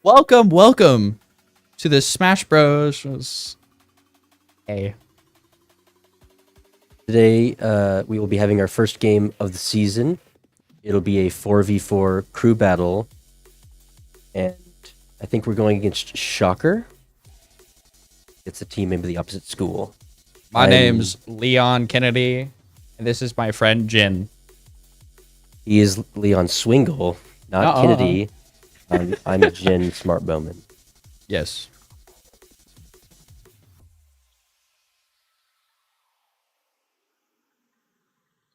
Welcome to the Smash Bros. Hey. Today, we will be having our first game of the season. It'll be a 4v4 crew battle. And I think we're going against Shocker. It's a team maybe the opposite school. My name's Leon Kennedy, and this is my friend Jin. He is Leon Swingle, not Kennedy. I'm Jin Smart Bowman. Yes.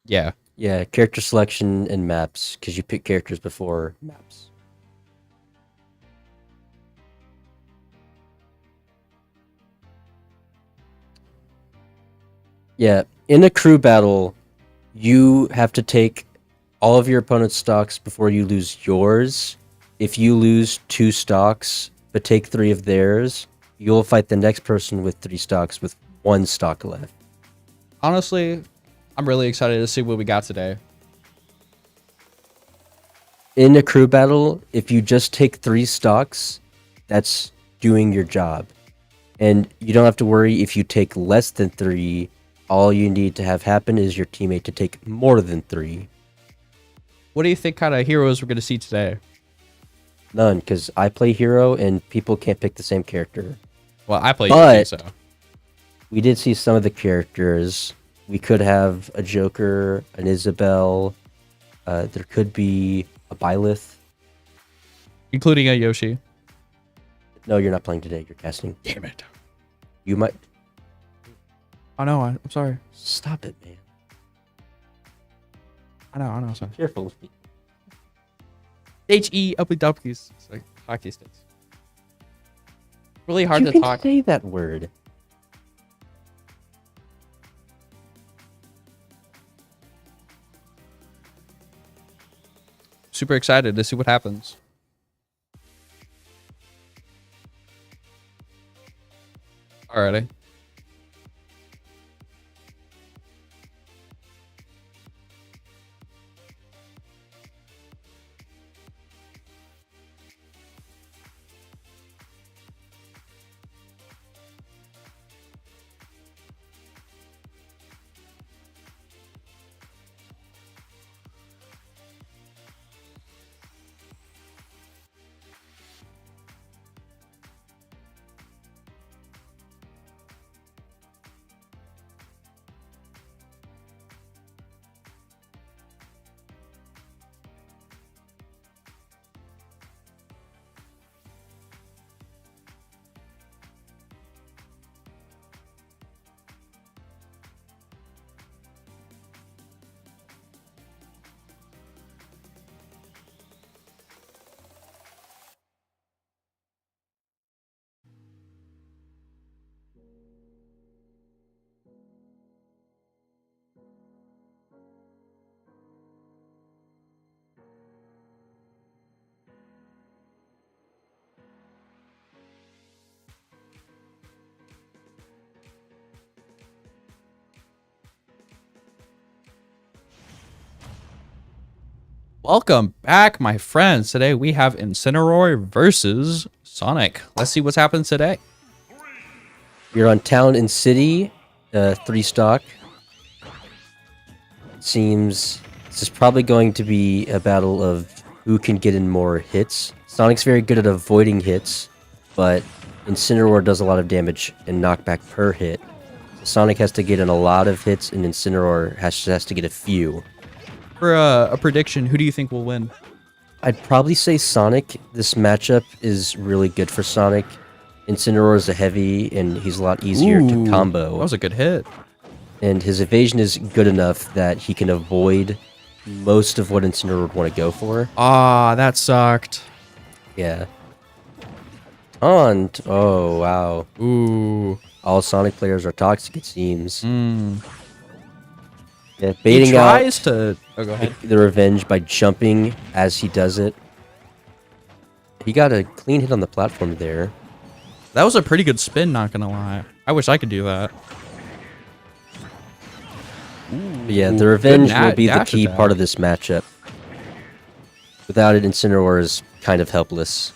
Yeah. Yeah, character selection and maps, because you pick characters before maps. Yeah, in a crew battle, you have to take all of your opponent's stocks before you lose yours. If you lose 2 stocks, but take 3 of theirs, you'll fight the next person with 3 stocks with 1 stock left. Honestly, I'm really excited to see what we got today. In a crew battle, if you just take 3 stocks, that's doing your job. And you don't have to worry if you take less than 3. All you need to have happen is your teammate to take more than 3. What do you think kind of heroes we're going to see today? None, because I play hero and people can't pick the same character. Well, I play But so. we did see some of the characters. We could have a Joker, an Isabel. There could be a Byleth. Including a Yoshi. No, you're not playing today. You're casting. Damn it. You might... I know, I'm sorry. Stop it, man. I know, sorry. Careful. H-E, uppy duppies. It's like hockey sticks. Really hard You to can talk. say that word. Super excited to see what happens. Alrighty. Welcome back, my friends. Today we have Incineroar versus Sonic. Let's see what's happened today. You're on Town and City, 3 stock. Seems this is probably going to be a battle of who can get in more hits. Sonic's very good at avoiding hits, but Incineroar does a lot of damage and knockback per hit. So Sonic has to get in a lot of hits, and Incineroar has to get a few. For a prediction, who do you think will win? I'd probably say Sonic. This matchup is really good for Sonic. Incineroar is a heavy, and he's a lot easier to combo. That was a good hit. And his evasion is good enough that he can avoid most of what Incineroar would want to go for. Ah, that sucked. Yeah. Taunt. Oh, wow. Ooh. All Sonic players are toxic, it seems. Mm. Yeah, He baiting tries out to... Oh, go ahead. the revenge by jumping as he does it. He got a clean hit on the platform there. That was a pretty good spin, not gonna lie. I wish I could do that. But yeah, the revenge will be the dash key attack. part of this matchup. Without it, Incineroar is kind of helpless.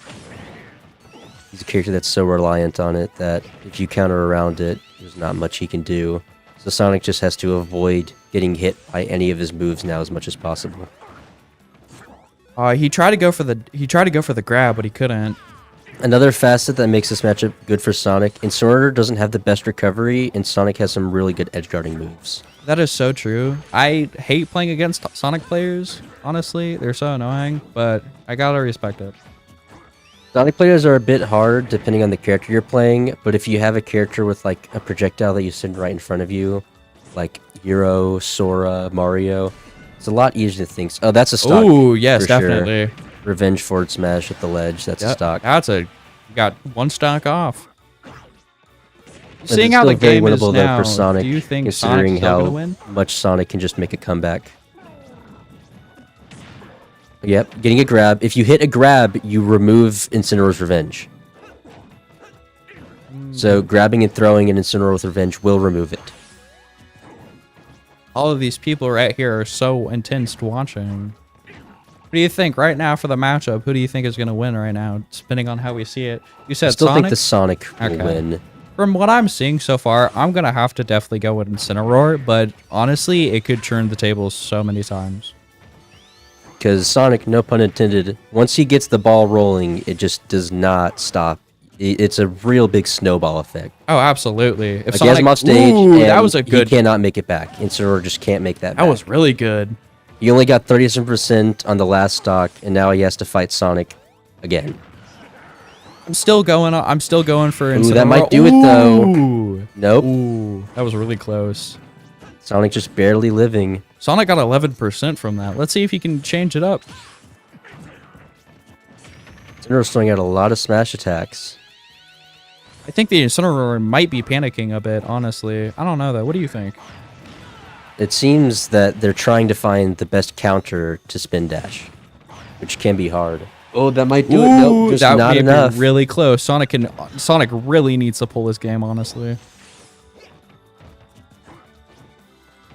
He's a character that's so reliant on it that if you counter around it, there's not much he can do. So Sonic just has to avoid getting hit by any of his moves now as much as possible. He tried to go for the grab, but he couldn't. Another facet that makes this matchup good for Sonic, Incineroar doesn't have the best recovery, and Sonic has some really good edge guarding moves. That is so true. I hate playing against Sonic players, honestly. They're so annoying, but I gotta respect it. Sonic players are a bit hard depending on the character you're playing, but if you have a character with like a projectile that you send right in front of you, like Hero, Sora, Mario, it's a lot easier to think. Oh, that's a stock. Ooh, yes, for definitely. Sure. Revenge forward smash at the ledge. That's a stock. You got one stock off. But Seeing it's how still the game very is winnable, now, though, for Sonic, do you think considering Sonic's still gonna how win? much Sonic can just make a comeback? Yep, getting a grab. If you hit a grab, you remove Incineroar's Revenge. So grabbing and throwing an Incineroar with Revenge will remove it. All of these people right here are so intense watching. What do you think right now for the matchup? Who do you think is going to win right now, depending on how we see it? You said I still Sonic? think the Sonic will win. From what I'm seeing so far, I'm going to have to definitely go with Incineroar, but honestly, it could turn the tables so many times. Because Sonic, no pun intended, once he gets the ball rolling, it just does not stop. It's a real big snowball effect. Oh, absolutely. If Like he has him off stage, ooh, and that was a good. he cannot make it back. Incineroar just can't make that back. That was really good. He only got 37% on the last stock, and now he has to fight Sonic again. I'm still going for Incineroar. Ooh, that might do it, though. Ooh. Nope. Ooh, that was really close. Sonic just barely living. Sonic got 11% from that. Let's see if he can change it up. Incineroar's throwing out a lot of smash attacks. I think the Incineroar might be panicking a bit, honestly. I don't know, though. What do you think? It seems that they're trying to find the best counter to Spin Dash, which can be hard. Oh, that might do it. Nope, just that not may enough. be really close. Sonic really needs to pull this game, honestly.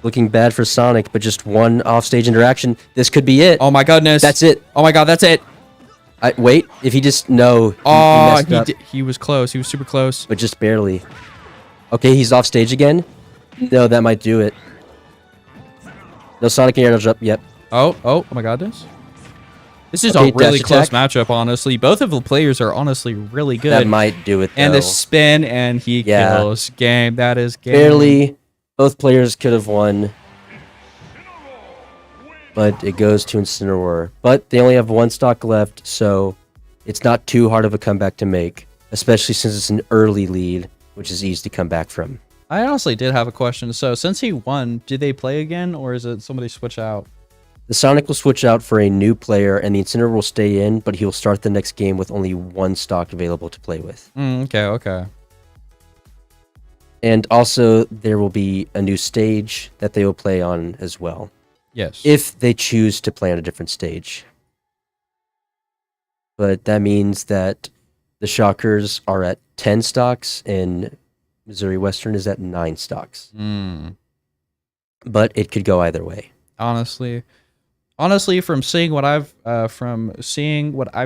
Looking bad for Sonic, but just one offstage interaction. This could be it. Oh my goodness. That's it. Oh my god, that's it. Wait, if he just no. Oh, he messed up, he was close. He was super close. but just barely. Okay, he's off stage again. No, that might do it. No Sonic and air dodge up. Yep. Oh my goodness. This is Okay, a really dash close attack. matchup, honestly. Both of the players are honestly really good. That might do it. Though. And the spin, and he Yeah. kills. Game. That is game. Barely. Both players could have won. But it goes to Incineroar. But they only have one stock left, so it's not too hard of a comeback to make, especially since it's an early lead, which is easy to come back from. I honestly did have a question. So, since he won, did they play again, or is it somebody switch out? The Sonic will switch out for a new player, and the Incineroar will stay in, but he'll start the next game with only one stock available to play with. Okay. And also, there will be a new stage that they will play on as well, Yes. if they choose to play on a different stage. But that means that the Shockers are at 10 stocks, and Missouri Western is at 9 stocks. But it could go either way. Honestly, from seeing what I've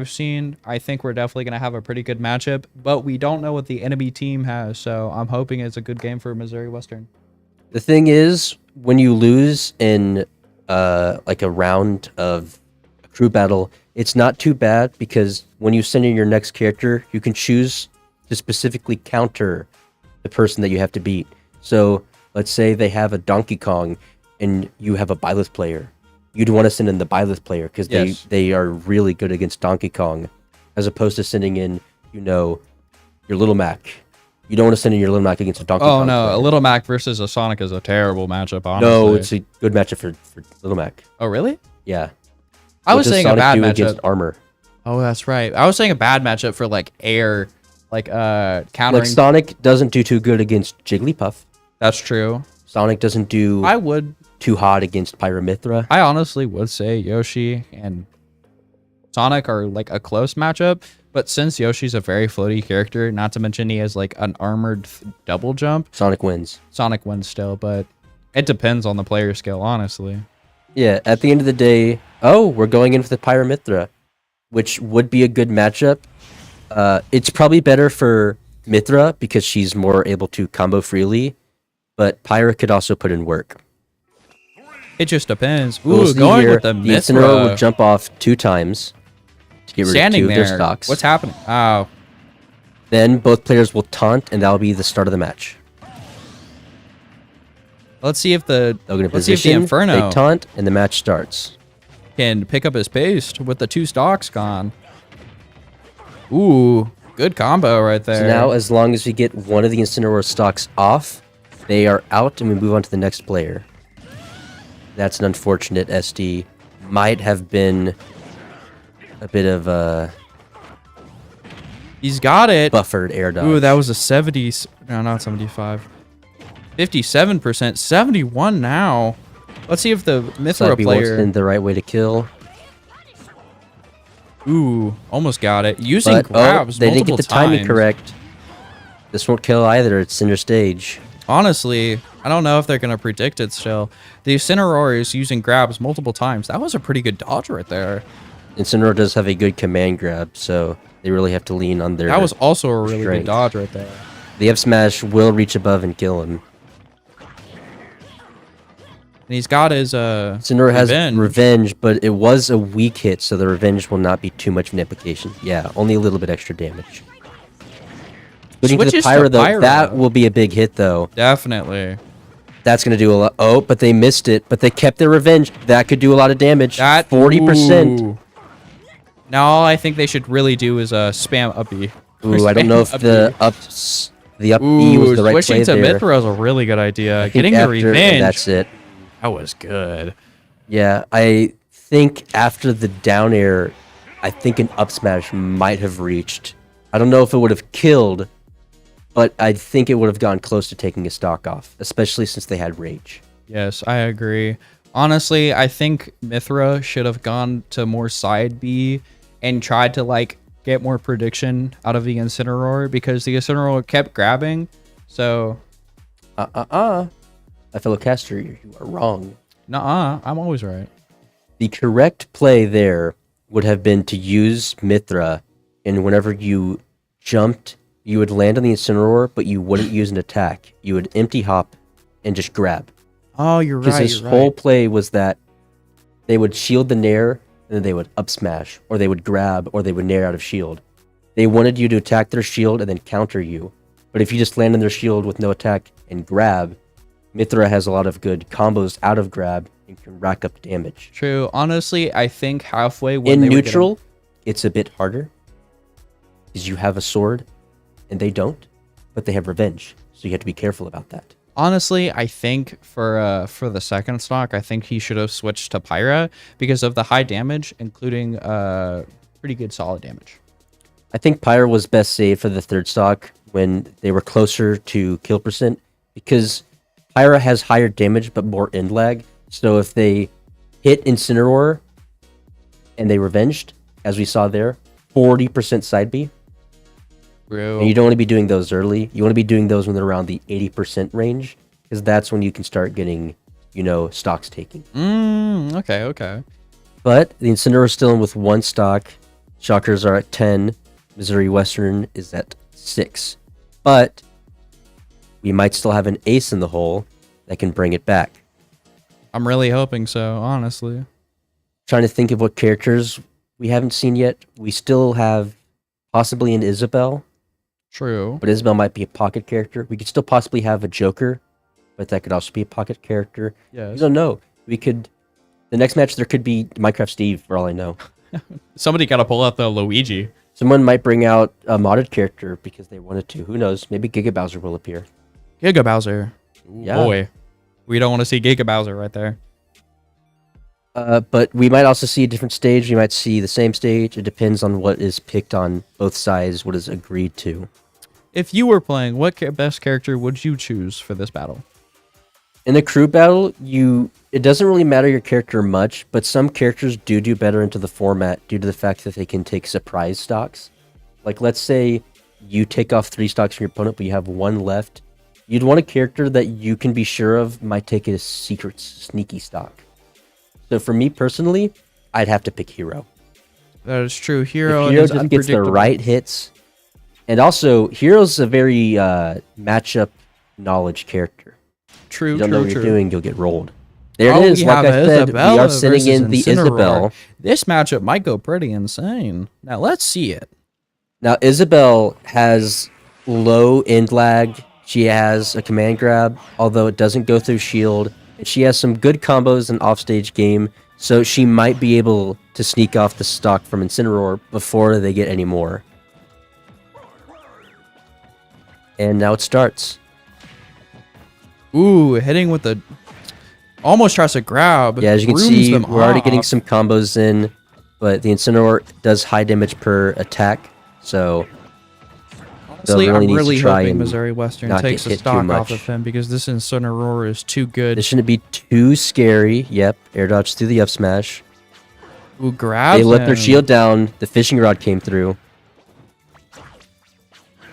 seen, I think we're definitely gonna have a pretty good matchup. But we don't know what the enemy team has, so I'm hoping it's a good game for Missouri Western. The thing is, when you lose in like a round of a crew battle, it's not too bad because when you send in your next character, you can choose to specifically counter the person that you have to beat. So let's say they have a Donkey Kong and you have a Byleth player. You'd want to send in the Byleth player because they are really good against Donkey Kong, as opposed to sending in, your Little Mac. You don't want to send in your Little Mac against a Donkey Kong. Oh no, player. a Little Mac versus a Sonic is a terrible matchup, honestly. No, it's a good matchup for Little Mac. Oh really? Yeah. I was What does saying a Sonic bad do matchup. against armor. Oh, that's right. I was saying a bad matchup for like air, countering. Like Sonic doesn't do too good against Jigglypuff. That's true. Sonic doesn't do I would. too hot against Pyramithra. I honestly would say Yoshi and Sonic are like a close matchup, but since Yoshi's a very floaty character, not to mention he has like an armored double jump, Sonic wins. Sonic wins still, but it depends on the player skill, honestly. Yeah, at the end of the day, we're going in for the Pyramithra, which would be a good matchup It's probably better for Mithra because she's more able to combo freely, but Pyra could also put in work. It just depends. We'll Ooh, see going here, with the the Incineroar will Mithra. jump off 2 times to get rid of 2 Standing of their there. stocks. What's happening? Oh, Then both players will taunt, and that'll be the start of the match. let's see if the They'll get in let's see if the position, Inferno they taunt, and the match starts. can pick up his pace with the 2 stocks gone. Ooh, good combo right there. So now, as long as we get one of the Incineroar stocks off, they are out, and we move on to the next player. That's an unfortunate SD. Might have been a bit of a He's got it. buffered air dodge. Ooh, that was a 70. No, not 75. 57%. 71 now. Let's see if the Mithra Side B wants player. in the right way to kill. Ooh, almost got it. Using But, grabs they didn't get multiple the timing times. correct. This won't kill either. It's center stage. Honestly, I don't know if they're going to predict it still. The Incineroar is using grabs multiple times. That was a pretty good dodge right there. Incineroar does have a good command grab, so they really have to lean on their. That was also a really strength. good dodge right there. The F smash will reach above and kill him. And he's got his Incineroar has revenge, but it was a weak hit, so the revenge will not be too much of an implication. Yeah, only a little bit extra damage. Switching to the Switches to Pyra, though, Pyra. that will be a big hit, though. Definitely. That's going to do a lot. Oh, but they missed it. But they kept their revenge. That could do a lot of damage. That 40%. Ooh. Now all I think they should really do is spam up E. Ooh, I don't know if the up E was the right switching play to there. Mithra is a really good idea. I think Getting the after- revenge. That's it. That was good. Yeah, I think after the down air, I think an up smash might have reached. I don't know if it would have killed, but I think it would have gone close to taking a stock off, especially since they had rage. Yes, I agree. Honestly, I think Mithra should have gone to more side B and tried to like get more prediction out of the Incineroar because the Incineroar kept grabbing. So, My fellow caster, you are wrong. nuh-uh, I'm always right. The correct play there would have been to use Mithra, and whenever you jumped, you would land on the Incineroar, but you wouldn't use an attack. You would empty hop and just grab. Oh, you're Because right. his You're whole right. play was that they would shield the nair, and then they would up smash, or they would grab, or they would nair out of shield. They wanted you to attack their shield and then counter you. But if you just land on their shield with no attack and grab, Mithra has a lot of good combos out of grab and can rack up damage. True. Honestly, I think halfway when In they were neutral, it's a bit harder because you have a sword and they don't, but they have revenge, so you have to be careful about that. Honestly, I think for the second stock, I think he should have switched to Pyra because of the high damage, including pretty good solid damage. I think Pyre was best saved for the third stock when they were closer to kill percent because Pyra has higher damage but more end lag. So if they hit Incineroar and they revenged, as we saw there, 40% side B. True. And you don't want to be doing those early. You want to be doing those when they're around the 80% range because that's when you can start getting, stocks taking. Okay. But the Incineroar is still in with 1 stock. Shockers are at 10. Missouri Western is at 6. But we might still have an ace in the hole that can bring it back. I'm really hoping so, honestly. Trying to think of what characters we haven't seen yet. We still have possibly an Isabel, True. but Isabel might be a pocket character. We could still possibly have a Joker, but that could also be a pocket character. Yes. We don't know. We could. The next match there could be Minecraft Steve, for all I know. Somebody got to pull out the Luigi. Someone might bring out a modded character because they wanted to. Who knows? Maybe Giga Bowser will appear. Giga Bowser. Yeah. Boy. We don't want to see Giga Bowser right there. But we might also see a different stage. We might see the same stage. It depends on what is picked on both sides, what is agreed to. If you were playing, what best character would you choose for this battle? In a crew battle, it doesn't really matter your character much, but some characters do better into the format due to the fact that they can take surprise stocks. Like, let's say you take off 3 stocks from your opponent, but you have 1 left. You'd want a character that you can be sure of might take a secret, sneaky stock. So for me personally, I'd have to pick Hero. That is true. Hero If Hero is just gets the unpredictable. right hits, And also, Hero's a very matchup knowledge character. True, You don't know what you're doing, you'll get rolled. There Oh, it is. we Like have I said, we Isabella are sitting versus in the Incineroar. Isabel. This matchup might go pretty insane. Now let's see it. Now, Isabel has low end lag. She has a command grab, although it doesn't go through shield. And she has some good combos in offstage game, so she might be able to sneak off the stock from Incineroar before they get any more. And now it starts. Ooh, hitting with the... Almost tries to grab. Yeah, as you can rooms see, them we're already getting off. some combos in, but the Incineroar does high damage per attack, so Honestly, really I'm need to really try hoping and Missouri Western not takes get the hit too stock off much. of him because this Incineroar is too good. this shouldn't be too scary. Yep, air dodge through the up smash. Ooh, grabs They let their him. shield down. The fishing rod came through.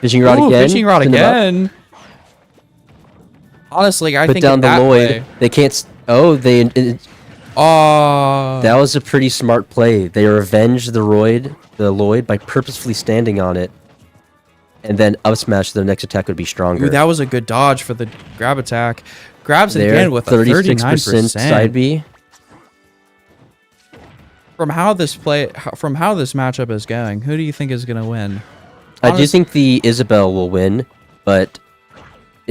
Fishing rod Ooh, again. fishing rod send him up. again. Honestly, I Put think down in the that Lloyd. way. They can't. Oh, Oh, that was a pretty smart play. They revenged the Lloyd by purposefully standing on it, and then up smash. Their next attack would be stronger. ooh, that was a good dodge for the grab attack. Grabs There, again with a 36% 39%. side B. From how this matchup is going, who do you think is gonna win? I do think the Isabel will win, but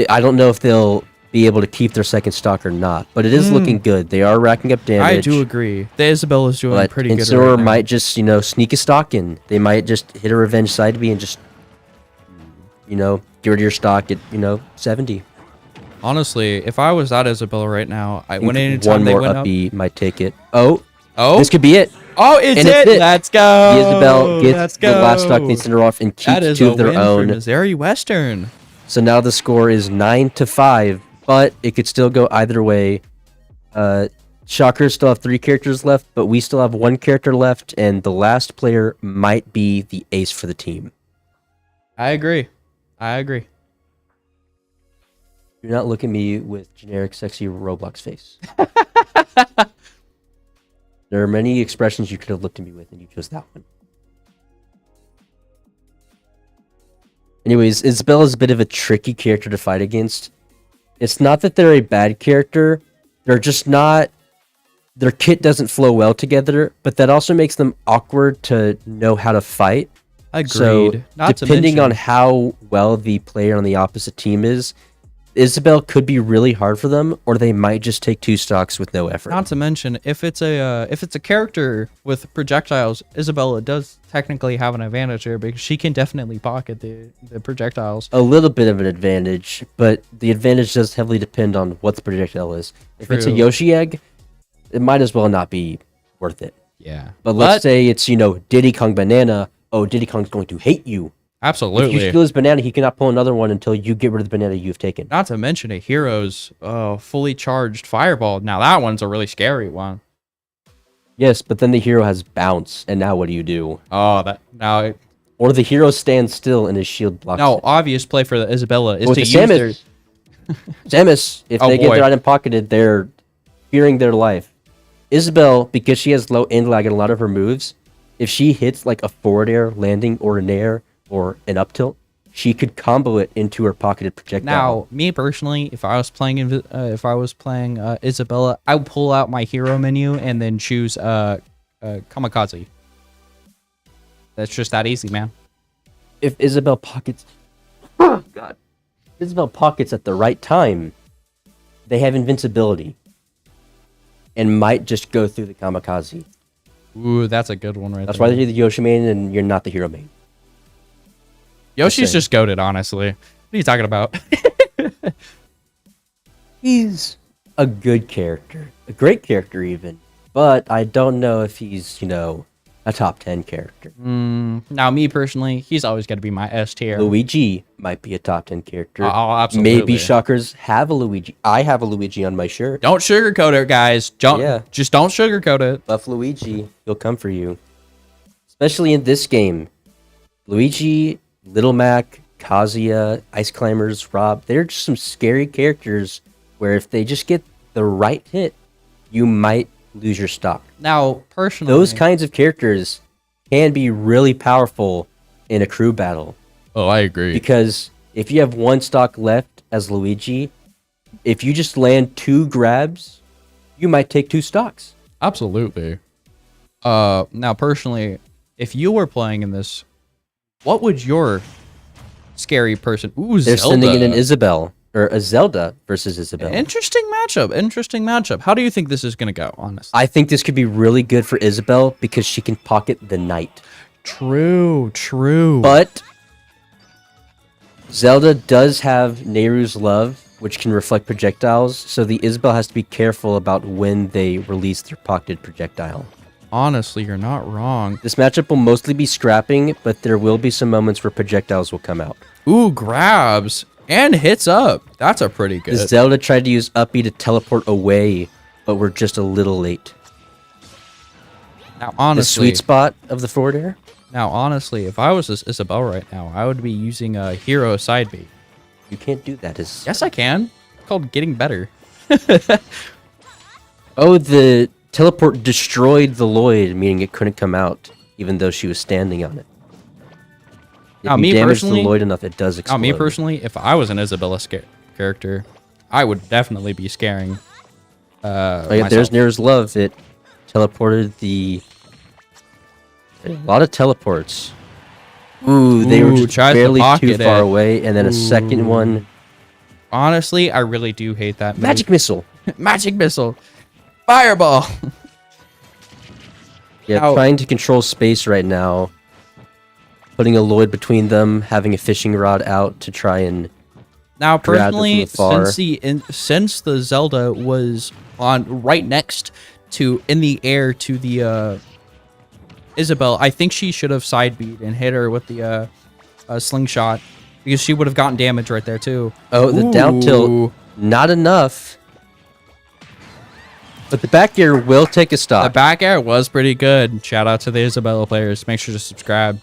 I don't know if they'll be able to keep their second stock or not. But it is looking good. They are racking up damage. I do agree. The Isabel is doing But pretty good Incineroar right now. might just, sneak a stock in. They might just hit a revenge side B and just, get rid of your stock at, 70. Honestly, if I was that Isabel right now, I when One anytime they more went up up. B might take it. Oh, Oh, this could be it. oh, it's and it. it's it. Let's go. The Isabel gets Let's the last stock go. the Incineroar and That keeps is two a of their win own. for Missouri Western. So now the score is 9-5, but it could still go either way. Shockers still have 3 characters left, but we still have 1 character left, and the last player might be the ace for the team. I agree. Do not look at me with generic sexy Roblox face. There are many expressions you could have looked at me with, and you chose that one. Anyways, Isabel is a bit of a tricky character to fight against. It's not that they're a bad character. They're just not... Their kit doesn't flow well together, but that also makes them awkward to know how to fight. Agreed. So, Not to depending mention- on how well the player on the opposite team is, Isabel could be really hard for them, or they might just take 2 stocks with no effort. Not to mention, if it's a character with projectiles, Isabella does technically have an advantage here because she can definitely pocket the projectiles. A little bit of an advantage, but the advantage does heavily depend on what the projectile is. If it's a True. Yoshi egg, it might as well not be worth it. Yeah, But let's say it's, Diddy Kong Banana. Oh, Diddy Kong's going to hate you. If you absolutely. steal his banana, he cannot pull another one until you get rid of the banana you've taken. Not to mention a hero's fully charged fireball. Now that one's a really scary one. Yes, but then the hero has bounce, and now what do you do? Oh, that now. Or the hero stands still and his shield blocks No, it. obvious play for the Isabella is With to the use their. Samus, if Oh, they get boy. their item pocketed, they're fearing their life. Isabel, because she has low end lag in a lot of her moves, if she hits like a forward air landing or an air or an up tilt, she could combo it into her pocketed projectile. Now, me personally, if I was playing Isabella, I would pull out my hero menu and then choose Kamikaze. That's just that easy, man. If Isabel pockets, oh god, Isabel pockets at the right time, they have invincibility, and might just go through the kamikaze. Ooh, that's a good one right That's there. why they're the Yoshi main, and you're not the hero main. Yoshi's saying. just goated, honestly. What are you talking about? He's a good character, a great character even, but I don't know if he's, a top 10 character. Now, me personally, he's always going to be my S tier. Luigi might be a top 10 character. Oh, absolutely. Maybe Shockers have a Luigi. I have a Luigi on my shirt. Don't sugarcoat it, guys. Yeah. Just don't sugarcoat it. Buff Luigi, he'll come for you. Especially in this game. Luigi, Little Mac, Kazuya, Ice Climbers, Rob, they're just some scary characters where if they just get the right hit, you might lose your stock. Now, personally, Those kinds of characters can be really powerful in a crew battle. Oh, I agree. Because if you have one stock left as Luigi, if you just land 2 grabs, you might take 2 stocks. Absolutely. Now personally, if you were playing in this, what would your scary person? Ooh, They're Zelda. sending in an Isabelle or a Zelda versus Isabelle. Interesting matchup. Interesting matchup. How do you think this is gonna go? Honestly, I think this could be really good for Isabelle because she can pocket the knight. True. True. But Zelda does have Nehru's Love, which can reflect projectiles, so the Isabelle has to be careful about when they release their pocketed projectile. honestly, you're not wrong. This matchup will mostly be scrapping, but there will be some moments where projectiles will come out. Ooh, grabs and hits up. That's a pretty good. Zelda tried to use up B to teleport away, but we're just a little late. Now, The honestly, sweet spot of the forward air? Now, honestly, if I was this Isabelle right now, I would be using a hero side B. You can't do that. Yes, I can. It's called getting better. Oh, the teleport destroyed the Lloyd, meaning it couldn't come out, even though she was standing on it. If Now, you me damage the personally- Lloyd enough, it does explode. Now, me personally, if I was an Isabella character, I would definitely be scaring. Oh, yeah, myself. there's Nehru's Love. It teleported the... A lot of teleports. Ooh, they were Ooh, just tries to barely too pocket far it. away, and then a second one. Honestly, I really do hate that. Magic Missile! Magic missile, fireball. Yeah, Now- trying to control space right now. Putting a Lloyd between them, having a fishing rod out to try and... Now, Grab it from personally, afar. since the Zelda was on right next to in the air to the Isabelle, I think she should have side beat and hit her with the slingshot because she would have gotten damage right there too. Oh, the down Ooh. tilt. Not enough. But the back air will take a The stop. back air was pretty good. Shout out to the Isabella players. Make sure to subscribe.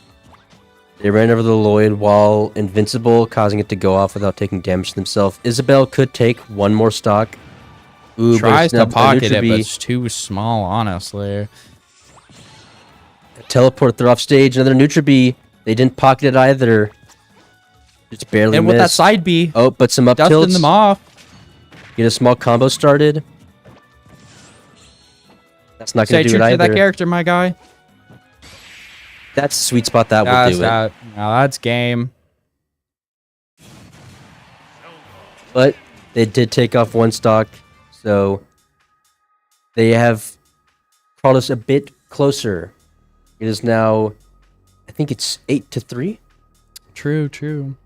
They ran over the Lloyd while invincible, causing it to go off without taking damage themselves. Isabelle could take one more stock. Ooh, Tries but to pocket it, but Nutri-B. it's too small, honestly. Teleport, they're off stage. Another Nutri-B. They didn't pocket it either. Just barely And with that missed. side B, Oh, but some up dusting tilts. them off. Get a small combo started. That's not Stay going to true do it to that either. character, my guy. That's the sweet spot that will That's do it. that. Now that's game. But they did take off one stock, so they have brought us a bit closer. It is now, I think it's 8-3. True, true.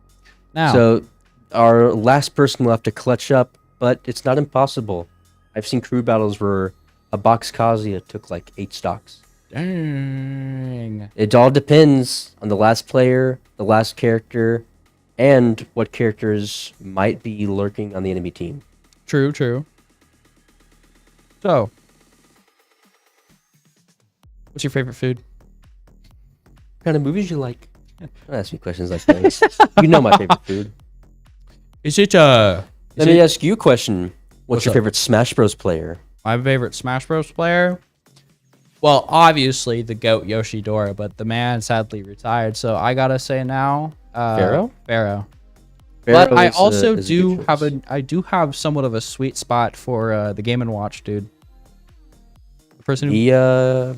Now, So our last person will have to clutch up, but it's not impossible. I've seen crew battles where a box Kazuya took like 8 stocks. dang. It all depends on the last player, the last character, and what characters might be lurking on the enemy team. True, true. So, what's your favorite food? What kind of movies you like? Don't ask me questions like those. You know my favorite food. Is it Let me ask you a question. What's your up? favorite Smash Bros. Player? my favorite Smash Bros. Player? Well, obviously the GOAT Yoshidora, but the man sadly retired, so I gotta say now, Pharaoh? Pharaoh. But Pharaoh I is a- also is a do good have choice. I do have somewhat of a sweet spot for the Game and Watch, dude. The person who The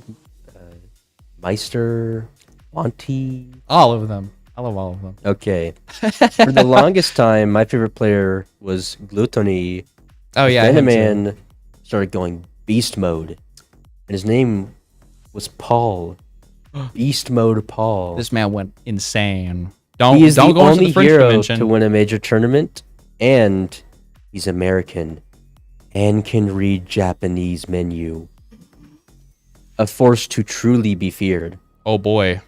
Meister, Monty. all of them. I love all of them. Okay. For the longest time, my favorite player was Gluttony. Oh yeah, Then a him too. man started going beast mode, and his name was Paul. Beast mode Paul. This man went insane. He Don't is don't the go into only the French hero dimension. to win a major tournament, and he's American and can read Japanese menu. A force to truly be feared. Oh boy.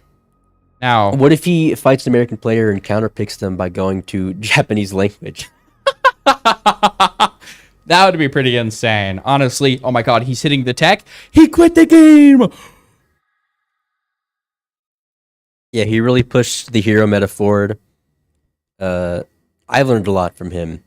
Now, What if he fights an American player and counterpicks them by going to Japanese language? that would be pretty insane. Honestly, oh my god, he's hitting the tech. He quit the game. Yeah, he really pushed the hero meta forward. I've learned a lot from him.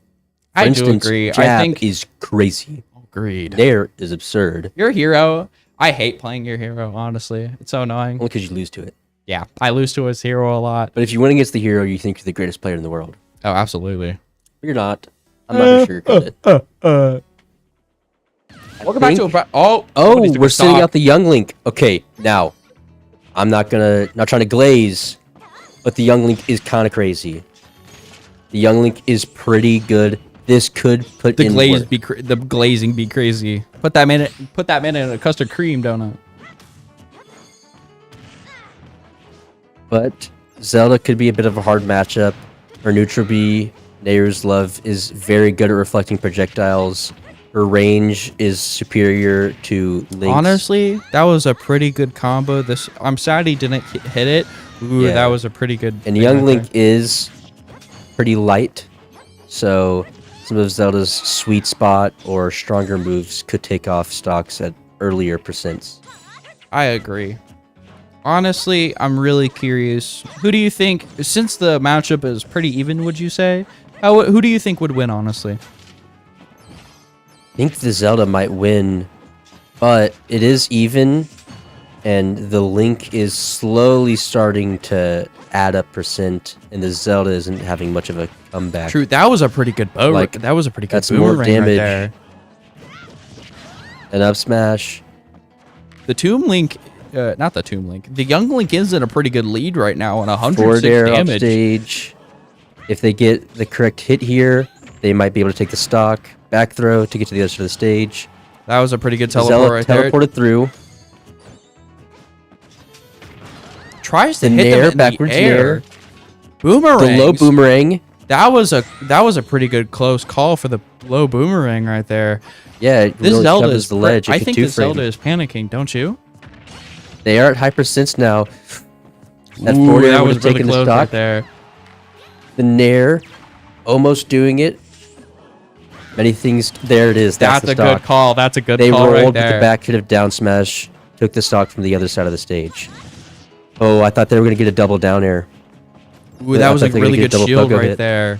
For I instance, do agree. I Jab think is crazy. agreed. Nair is absurd. Your hero. I hate playing your hero, honestly. It's so annoying. Only because you lose to it. Yeah, I lose to his hero a lot. But if you win against the hero, you think you're the greatest player in the world. Oh, absolutely. But you're not. I'm not gonna sugarcoat it. Welcome back to a... Oh, we're sitting out the young Link. Okay, now, I'm not trying to glaze, but the young Link is kind of crazy. The young Link is pretty good. This could put the in glaze work. the glazing be crazy. Put that man in a custard cream donut. But Zelda could be a bit of a hard matchup. Her neutral B, Nayru's Love, is very good at reflecting projectiles. Her range is superior to Link's. Honestly, that was a pretty good combo. I'm sad he didn't hit it. Ooh, Yeah. that was a pretty good. And young Link is pretty light, so some of Zelda's sweet spot or stronger moves could take off stocks at earlier percents. I agree. Honestly, I'm really curious. Who do you think, since the matchup is pretty even, would you say? Who do you think would win, honestly? I think the Zelda might win, but it is even, and the Link is slowly starting to add up percent, and the Zelda isn't having much of a comeback. True, that was a pretty good bow. Like, That was a pretty good that's more boomerang damage. right there. An up smash. The Tomb Link, not the Tomb Link. The Young Link is in a pretty good lead right now on 106 Forward air off damage. stage. If they get the correct hit here, they might be able to take the stock. Back throw to get to the other side of the stage. That was a pretty good teleport Zelda right there. teleported through. Tries to The hit them nair, in backwards the air. nair. Boomerang. The low boomerang. That was a pretty good close call for the low boomerang right there. Yeah, it This really Zelda covers is the ledge. I think this Zelda is panicking, don't you? They are at high percents now. That Ooh, forward air that would was have really taken the close stock. right there. The nair, almost doing it. Many things. There it is. That's That's the a stock. good call. That's a good They call rolled right with there. the back hit of down smash. Took the stock from the other side of the stage. Oh, I thought they were going to get a double down air. Ooh, that I was a thought they were really gonna good get double shield pogo right hit. there.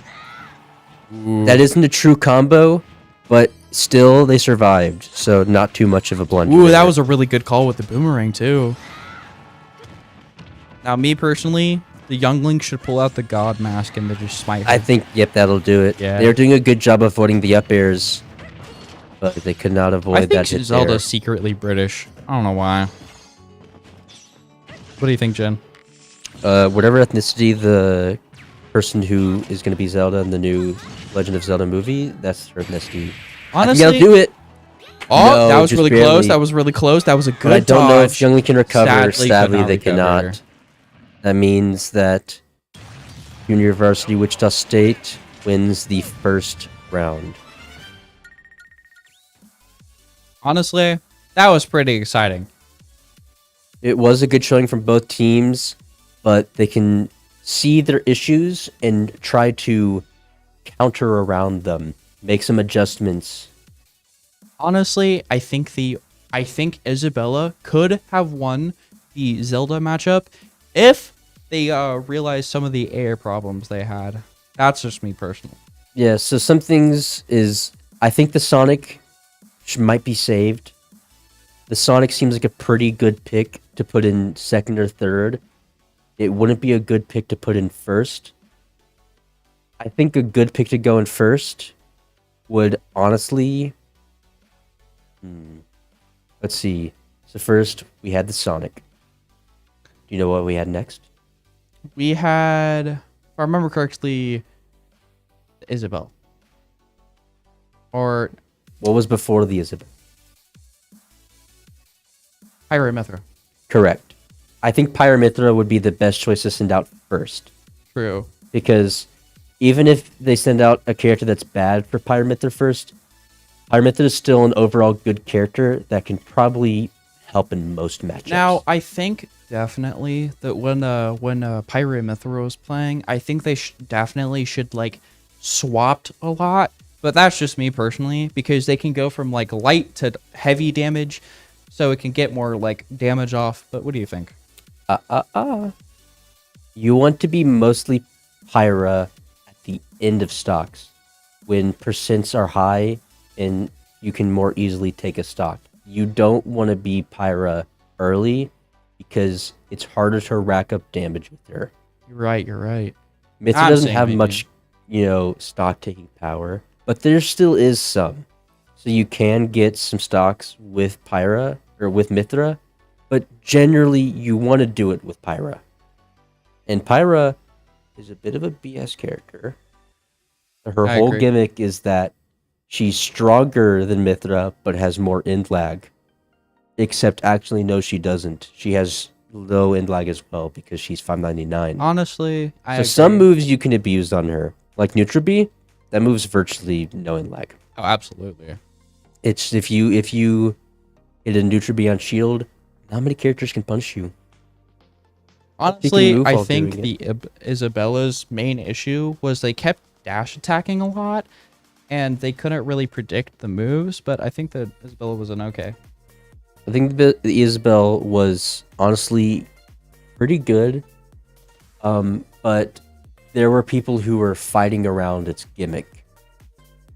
That isn't a true combo, but still they survived. So not too much of a blunder. Ooh, that there. was a really good call with the boomerang too. Now, me personally, the Young Link should pull out the God Mask and then just smite her. I think, yep, that'll do it. Yeah. They're doing a good job of avoiding the up airs, but they could not avoid I think that hit Zelda's there. secretly British. I don't know why. What do you think, Jen? Whatever ethnicity the person who is going to be Zelda in the new Legend of Zelda movie, that's her ethnicity. Honestly, I think I'll do it. Oh, No, that was just really barely. close. That was really close. That was a good But I don't know if dodge. Young Link can recover. Sadly, Sadly, could not they recover. cannot. That means that Junior Varsity Wichita State wins the first round. Honestly, that was pretty exciting. It was a good showing from both teams, but they can see their issues and try to counter around them, make some adjustments. Honestly, I think Isabella could have won the Zelda matchup if they realized some of the air problems they had. That's just me personally. Yeah, so some things is I think the Sonic might be saved. The Sonic seems like a pretty good pick to put in second or third. It wouldn't be a good pick to put in first. I think a good pick to go in first would honestly... Let's see. So first, we had the Sonic. Do you know what we had next? We had, if I remember correctly, Isabel. Or What was before the Isabel? Pyramithra. Correct. I think Pyramithra would be the best choice to send out first. True. Because even if they send out a character that's bad for Pyramithra first, Pyramithra is still an overall good character that can probably help in most matchups. Now, I think definitely that when Pyramithra was playing, I think they definitely should like swapped a lot. But that's just me personally, because they can go from like light to heavy damage, so it can get more like damage off. But what do you think? You want to be mostly Pyra at the end of stocks, when percents are high and you can more easily take a stock. You don't want to be Pyra early, because it's harder to rack up damage with her. You're right. You're right. Mithra I'm doesn't saying have maybe. much, stock taking power, but there still is some. So you can get some stocks with Pyra or with Mithra, but generally you want to do it with Pyra. And Pyra is a bit of a BS character. Her I whole agree. gimmick is that she's stronger than Mithra, but has more end lag. Except actually, no, she doesn't. She has low end lag as well because she's 599. Honestly, I So agree. some moves you can abuse on her, like Neutral B, that moves virtually no end lag. Oh, absolutely. It's if you hit a Neutral B on shield, not many characters can punch you. Honestly, move I while think doing the Isabella's main issue was they kept dash attacking a lot, and they couldn't really predict the moves. But I think that Isabella was an okay. I think the Isabel was honestly pretty good, but there were people who were fighting around its gimmick.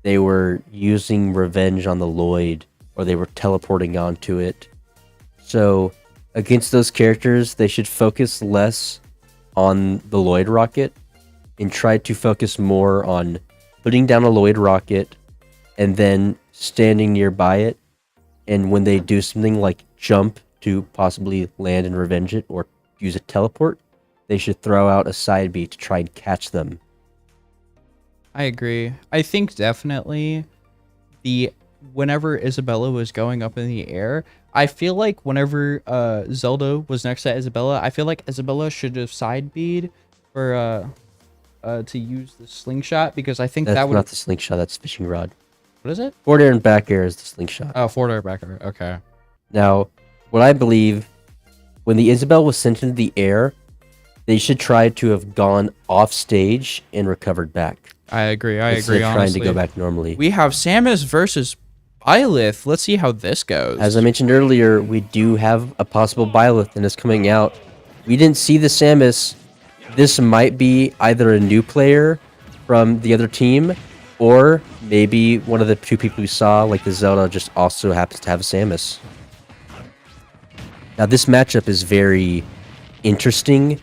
They were using revenge on the Lloyd, or they were teleporting onto it. So against those characters, they should focus less on the Lloyd rocket and try to focus more on putting down a Lloyd rocket and then standing nearby it. And when they do something like jump to possibly land and revenge it or use a teleport, they should throw out a side B to try and catch them. I agree. I think definitely whenever Isabella was going up in the air, I feel like whenever Zelda was next to Isabella, I feel like Isabella should have side B'd for to use the slingshot, because I think That's that would. not the slingshot, that's fishing rod. What is it? Forward air and back air is the slingshot. Oh, forward air, back air. Okay. Now, what I believe, when the Isabel was sent into the air, they should try to have gone off stage and recovered back. I agree. I Instead agree. of Honestly, trying to go back normally. we have Samus versus Byleth. Let's see how this goes. As I mentioned earlier, we do have a possible Byleth and it's coming out. We didn't see the Samus. This might be either a new player from the other team, or maybe one of the two people we saw, like the Zelda, just also happens to have a Samus. Now this matchup is very interesting.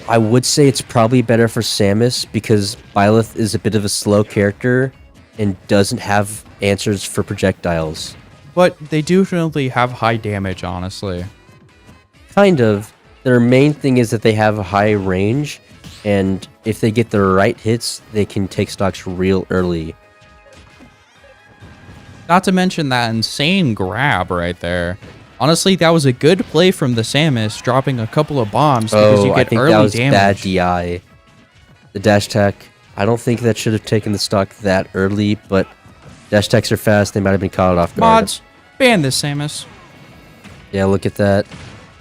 I would say it's probably better for Samus because Byleth is a bit of a slow character and doesn't have answers for projectiles. But they do definitely have high damage, honestly. Kind of. Their main thing is that they have a high range, and if they get the right hits, they can take stocks real early. Not to mention that insane grab right there. Honestly, that was a good play from the Samus, dropping a couple of bombs because you I get think early that was damage. bad DI. The dash attack, I don't think that should have taken the stock that early, but dash attacks are fast. They might have been caught off guard. Mods, ban this Samus. Yeah, look at that.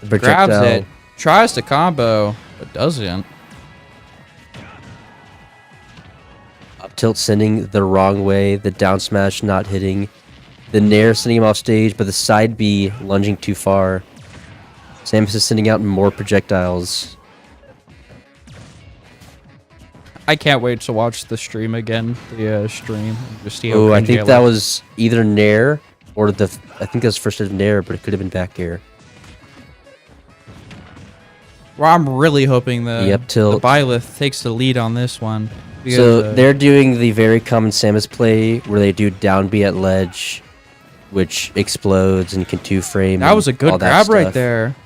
The Grabs projectile. it, tries to combo, but doesn't. Up tilt sending the wrong way. The down smash not hitting. The nair sending him off stage, but the side B lunging too far. Samus is sending out more projectiles. I can't wait to watch the stream again. The stream. Just see how Oh, I cringy think that look. was either nair or I think that was first of nair, but it could have been back air. Well, I'm really hoping the Yep, tilt. Byleth takes the lead on this one. Because, So they're doing the very common Samus play where they do down B at ledge, which explodes and can two frame. that was a and all good that grab right stuff. there.